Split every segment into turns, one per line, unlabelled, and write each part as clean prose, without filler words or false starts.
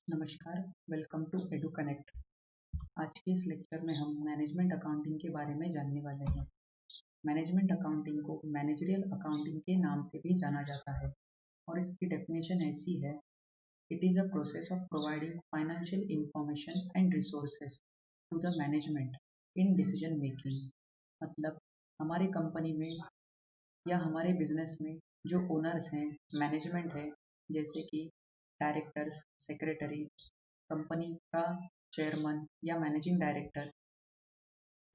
नमस्कार, welcome to edu connect. आज के इस लेक्चर में हम मैनेजमेंट अकाउंटिंग के बारे में जानने वाले हैं। मैनेजमेंट अकाउंटिंग को मैनेजरियल अकाउंटिंग के नाम से भी जाना जाता है और इसकी डेफिनेशन ऐसी है: it is a process of providing financial information and resources to the management in decision making. मतलब हमारी कंपनी में या हमारे बिजनेस में जो ओनर्स हैं, मैनेजमेंट है, जैसे कि डायरेक्टर्स, सेक्रेटरी, कंपनी का चेयरमैन या मैनेजिंग डायरेक्टर,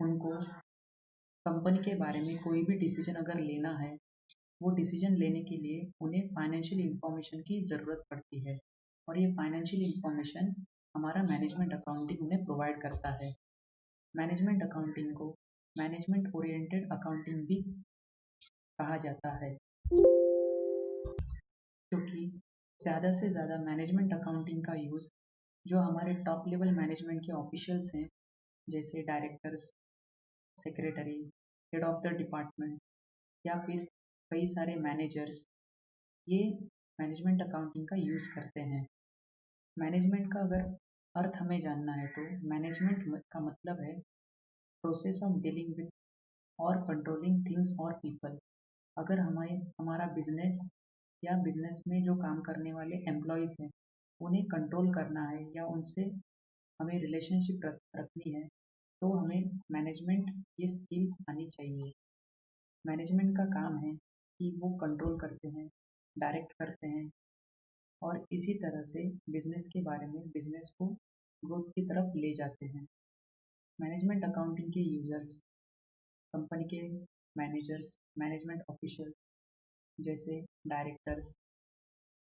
उनको कंपनी के बारे में कोई भी डिसीजन अगर लेना है, वो डिसीजन लेने के लिए उन्हें फाइनेंशियल इंफॉर्मेशन की ज़रूरत पड़ती है और ये फाइनेंशियल इंफॉर्मेशन हमारा मैनेजमेंट अकाउंटिंग उन्हें प्रोवाइड करता है। मैनेजमेंट अकाउंटिंग को मैनेजमेंट ओरिएंटेड अकाउंटिंग भी कहा जाता है, क्योंकि ज़्यादा से ज़्यादा मैनेजमेंट अकाउंटिंग का यूज़ जो हमारे टॉप लेवल मैनेजमेंट के ऑफिशियल्स हैं, जैसे directors, secretary, head of the department या फिर कई सारे मैनेजर्स, ये मैनेजमेंट अकाउंटिंग का यूज़ करते हैं। मैनेजमेंट का अगर अर्थ हमें जानना है तो मैनेजमेंट का मतलब है प्रोसेस ऑफ डीलिंग विथ और कंट्रोलिंग थिंग्स और पीपल। अगर हमारा बिजनेस या बिजनेस में जो काम करने वाले एम्प्लॉयज़ हैं, उन्हें कंट्रोल करना है या उनसे हमें रिलेशनशिप रखनी है, तो हमें मैनेजमेंट ये स्किल आनी चाहिए। मैनेजमेंट का काम है कि वो कंट्रोल करते हैं, डायरेक्ट करते हैं और इसी तरह से बिजनेस के बारे में बिजनेस को ग्रोथ की तरफ ले जाते हैं। मैनेजमेंट अकाउंटिंग के यूजर्स कंपनी के मैनेजर्स, मैनेजमेंट ऑफिशियल जैसे डायरेक्टर्स,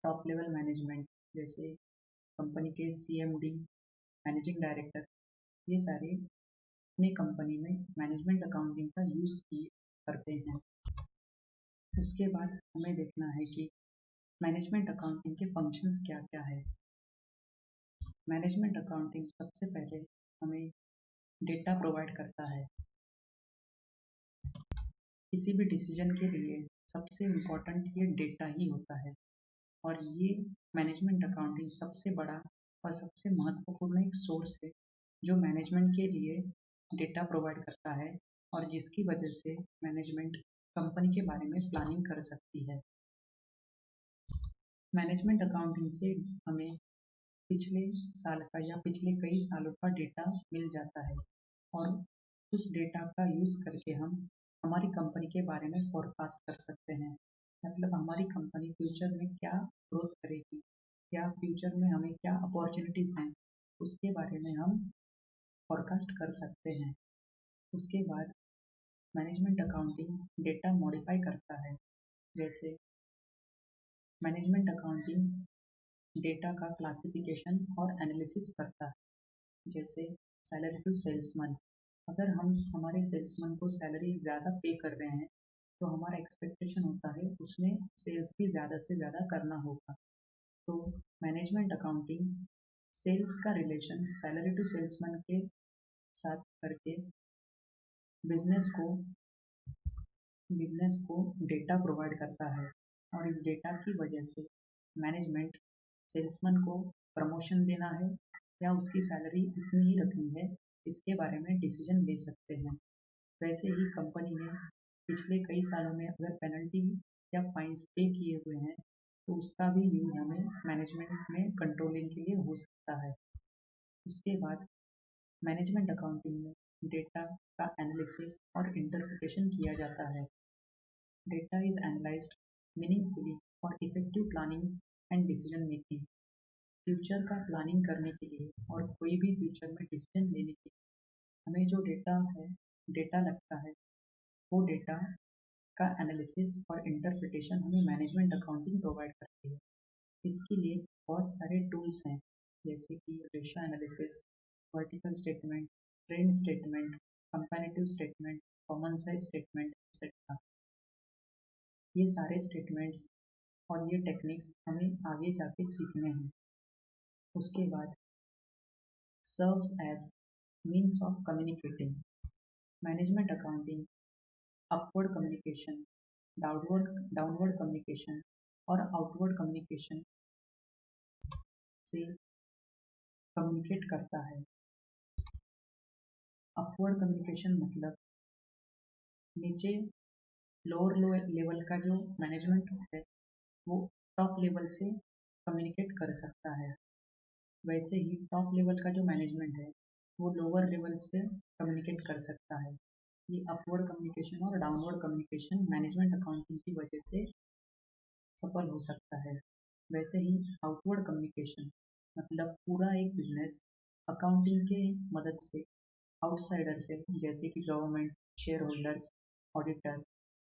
टॉप लेवल मैनेजमेंट जैसे कंपनी के सीएमडी, मैनेजिंग डायरेक्टर, ये सारे अपनी कंपनी में मैनेजमेंट अकाउंटिंग का यूज़ किए करते हैं। उसके बाद हमें देखना है कि मैनेजमेंट अकाउंटिंग के फंक्शंस क्या क्या है। मैनेजमेंट अकाउंटिंग सबसे पहले हमें डेटा प्रोवाइड करता है। किसी भी डिसीजन के लिए सबसे इम्पोर्टेंट ये डेटा ही होता है और ये मैनेजमेंट अकाउंटिंग सबसे बड़ा और सबसे महत्वपूर्ण एक सोर्स है जो मैनेजमेंट के लिए डेटा प्रोवाइड करता है और जिसकी वजह से मैनेजमेंट कंपनी के बारे में प्लानिंग कर सकती है। मैनेजमेंट अकाउंटिंग से हमें पिछले साल का या पिछले कई सालों का डेटा मिल जाता है और उस डेटा का यूज़ करके हम हमारी कंपनी के बारे में फोरकास्ट कर सकते हैं। मतलब हमारी कंपनी फ्यूचर में क्या ग्रोथ करेगी या फ्यूचर में हमें क्या अपॉर्चुनिटीज़ हैं, उसके बारे में हम फोरकास्ट कर सकते हैं। उसके बाद मैनेजमेंट अकाउंटिंग डेटा मॉडिफाई करता है। जैसे मैनेजमेंट अकाउंटिंग डेटा का क्लासिफिकेशन और एनालिसिस करता है। जैसे सैलरी टू सेल्समैन, अगर हम हमारे सेल्समैन को सैलरी ज़्यादा पे कर रहे हैं तो हमारा एक्सपेक्टेशन होता है उसमें सेल्स भी ज़्यादा से ज़्यादा करना होगा। तो मैनेजमेंट अकाउंटिंग सेल्स का रिलेशन सैलरी टू सेल्समैन के साथ करके बिजनेस को बिजनेस को डेटा प्रोवाइड करता है और इस डेटा की वजह से मैनेजमेंट सेल्समैन को प्रमोशन देना है या उसकी सैलरी इतनी ही रखनी है, इसके बारे में डिसीजन ले सकते हैं। वैसे ही कंपनी ने पिछले कई सालों में अगर पेनल्टी या फाइन्स पे किए हुए हैं तो उसका भी यूज हमें मैनेजमेंट में कंट्रोलिंग के लिए हो सकता है। उसके बाद मैनेजमेंट अकाउंटिंग में डेटा का एनालिसिस और इंटरप्रिटेशन किया जाता है। Data is analysed meaningfully for effective planning and decision making. Future का प्लानिंग करने के लिए और कोई भी फ्यूचर में डिसीजन लेने के लिए हमें जो डेटा लगता है, वो डेटा का एनालिसिस और इंटरप्रिटेशन हमें मैनेजमेंट अकाउंटिंग प्रोवाइड करती है। इसके लिए बहुत सारे टूल्स हैं, जैसे कि ratio analysis, vertical statement, trend statement, comparative statement, common size statement etcetera. ये सारे स्टेटमेंट्स और ये टेक्निक्स हमें आगे जाके सीखने हैं। उसके बाद serves as means of communicating. Management accounting upward communication, downward communication और आउटवर्ड कम्युनिकेशन से कम्युनिकेट करता है। अपवर्ड कम्युनिकेशन मतलब नीचे लोअर लेवल का जो मैनेजमेंट है वो टॉप लेवल से कम्युनिकेट कर सकता है। वैसे ही टॉप लेवल का जो मैनेजमेंट है वो लोअर लेवल से कम्युनिकेट कर सकता है। ये अपवर्ड कम्युनिकेशन और डाउनवर्ड कम्युनिकेशन मैनेजमेंट अकाउंटिंग की वजह से सफल हो सकता है। वैसे ही आउटवर्ड कम्युनिकेशन मतलब पूरा एक बिजनेस अकाउंटिंग के मदद से आउटसाइडर से जैसे कि government, share holders, auditor,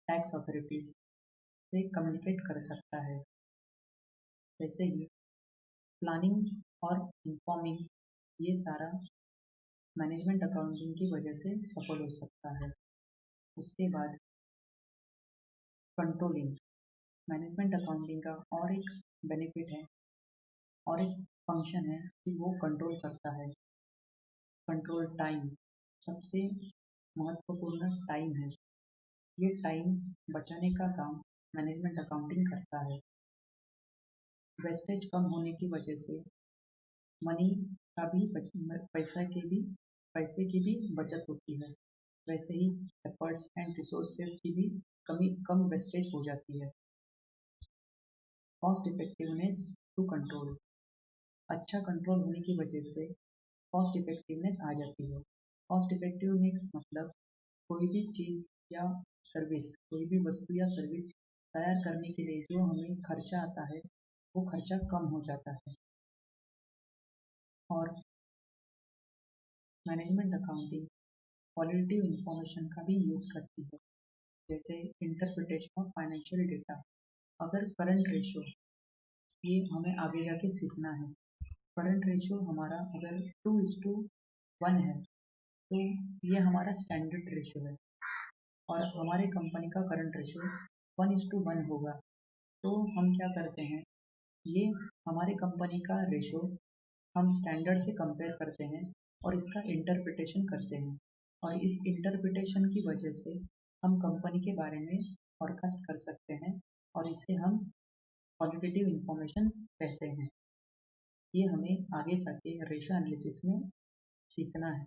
tax authorities से कम्युनिकेट कर सकता है। वैसे ही प्लानिंग और इन्फॉर्मिंग ये सारा मैनेजमेंट अकाउंटिंग की वजह से सफल हो सकता है। उसके बाद कंट्रोलिंग मैनेजमेंट अकाउंटिंग का और एक बेनिफिट है और एक फंक्शन है कि वो कंट्रोल करता है। कंट्रोल टाइम सबसे महत्वपूर्ण टाइम है। ये टाइम बचाने का काम मैनेजमेंट अकाउंटिंग करता है। वेस्टेज कम होने की वजह से मनी का भी पैसे की भी बचत होती है। वैसे ही एफर्ट्स एंड रिसोर्सेज की भी कम वेस्टेज हो जाती है। कॉस्ट इफेक्टिवनेस टू कंट्रोल अच्छा कंट्रोल होने की वजह से कॉस्ट इफेक्टिवनेस आ जाती है। कॉस्ट इफेक्टिवनेस मतलब कोई भी चीज़ या सर्विस, कोई भी वस्तु या सर्विस तैयार करने के लिए जो हमें खर्चा आता है वो खर्चा कम हो जाता है। और मैनेजमेंट अकाउंटिंग क्वालिटेटिव इंफॉर्मेशन का भी यूज़ करती है, जैसे इंटरप्रिटेशन ऑफ फाइनेंशियल डेटा। अगर करंट रेशो ये हमें आगे जाके सीखना है। करंट रेशो हमारा अगर 2:1 है तो ये हमारा स्टैंडर्ड रेशो है और हमारे कंपनी का करंट रेशो 1:1 होगा। तो हम क्या करते हैं, ये हमारे कंपनी का रेशो हम स्टैंडर्ड से कंपेयर करते हैं और इसका इंटरप्रिटेशन करते हैं और इस इंटरप्रिटेशन की वजह से हम कंपनी के बारे में फोरकास्ट कर सकते हैं और इसे हम क्वालिटेटिव इंफॉर्मेशन कहते हैं। ये हमें आगे जाके रेशो एनालिसिस में सीखना है।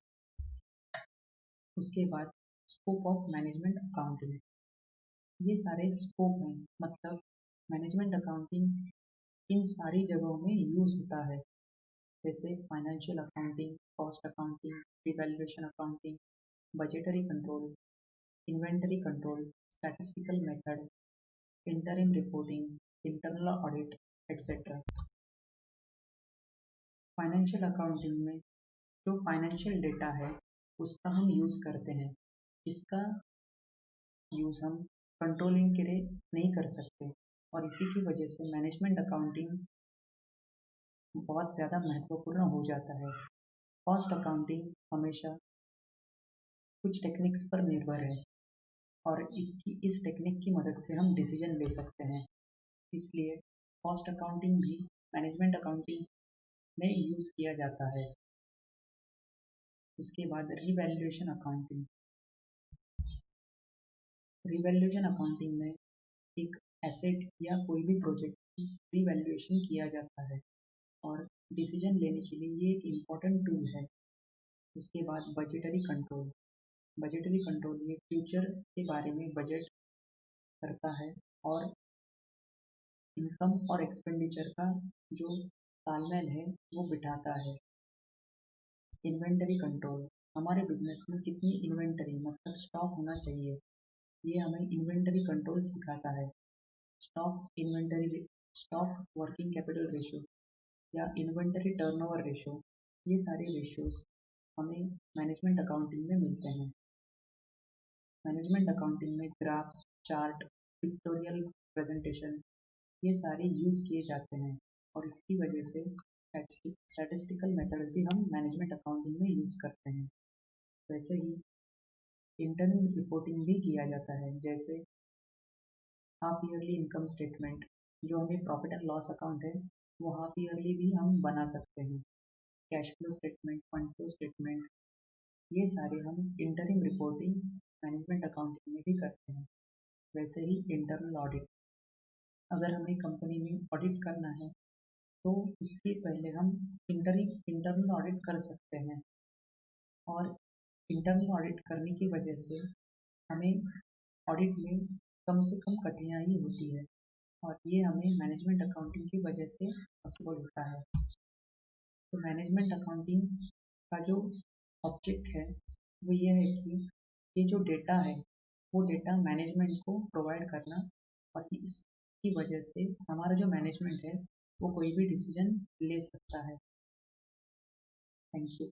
उसके बाद स्कोप ऑफ मैनेजमेंट अकाउंटिंग, ये सारे स्कोप हैं मतलब मैनेजमेंट अकाउंटिंग इन सारी जगहों में यूज़ होता है, जैसे financial accounting, cost accounting, revaluation accounting, budgetary control, inventory control, statistical method, interim reporting, internal audit, etcetera. Financial accounting में जो फाइनेंशियल डेटा है उसका हम यूज़ करते हैं। इसका यूज़ हम कंट्रोलिंग के लिए नहीं कर सकते और इसी की वजह से मैनेजमेंट अकाउंटिंग बहुत ज़्यादा महत्वपूर्ण हो जाता है। कॉस्ट अकाउंटिंग हमेशा कुछ टेक्निक्स पर निर्भर है और इस टेक्निक की मदद से हम डिसीजन ले सकते हैं। इसलिए कॉस्ट अकाउंटिंग भी मैनेजमेंट अकाउंटिंग में यूज़ किया जाता है। उसके बाद रिवैल्यूएशन अकाउंटिंग। रिवैल्यूएशन अकाउंटिंग में एक एसेट या कोई भी प्रोजेक्ट की रिवैल्यूएशन किया जाता है और डिसीजन लेने के लिए ये एक इम्पॉर्टेंट टूल है। उसके बाद बजटरी कंट्रोल। बजटरी कंट्रोल ये फ्यूचर के बारे में बजट करता है और इनकम और एक्सपेंडिचर का जो तालमेल है वो बिठाता है। इन्वेंटरी कंट्रोल हमारे बिजनेस में कितनी इन्वेंटरी मतलब स्टॉक होना चाहिए, ये हमें इन्वेंटरी कंट्रोल सिखाता है। स्टॉक वर्किंग कैपिटल रेशो या इन्वेंटरी टर्नओवर रेशो, ये सारे रेशियोज हमें मैनेजमेंट अकाउंटिंग में मिलते हैं। मैनेजमेंट अकाउंटिंग में ग्राफ्स, चार्ट, पिक्टोरियल प्रेजेंटेशन ये सारे यूज़ किए जाते हैं और इसकी वजह से स्टैटिस्टिकल मेथड भी हम मैनेजमेंट अकाउंटिंग में यूज़ करते हैं। वैसे ही इंटरनल रिपोर्टिंग भी किया जाता है, जैसे हाफ ईयरली इनकम स्टेटमेंट, जो हमें प्रॉफिट एंड लॉस अकाउंट है वो हाफ ईयरली भी हम बना सकते हैं। Cash flow statement, fund flow statement, ये सारे हम इंटरिम रिपोर्टिंग मैनेजमेंट अकाउंटिंग में भी करते हैं। वैसे ही इंटरनल ऑडिट, अगर हमें कंपनी में ऑडिट करना है तो उसके पहले हम इंटरनल ऑडिट कर सकते हैं, और इंटरनल ऑडिट करने की वजह से हमें ऑडिट में कम से कम कठिनाई होती है, और ये हमें मैनेजमेंट अकाउंटिंग की वजह से पॉसिबल होता है। तो मैनेजमेंट अकाउंटिंग का जो ऑब्जेक्ट है वो ये है कि ये जो डेटा है वो डेटा मैनेजमेंट को प्रोवाइड करना, और इसकी वजह से हमारा जो मैनेजमेंट है वो कोई भी डिसीजन ले सकता है। Thank you.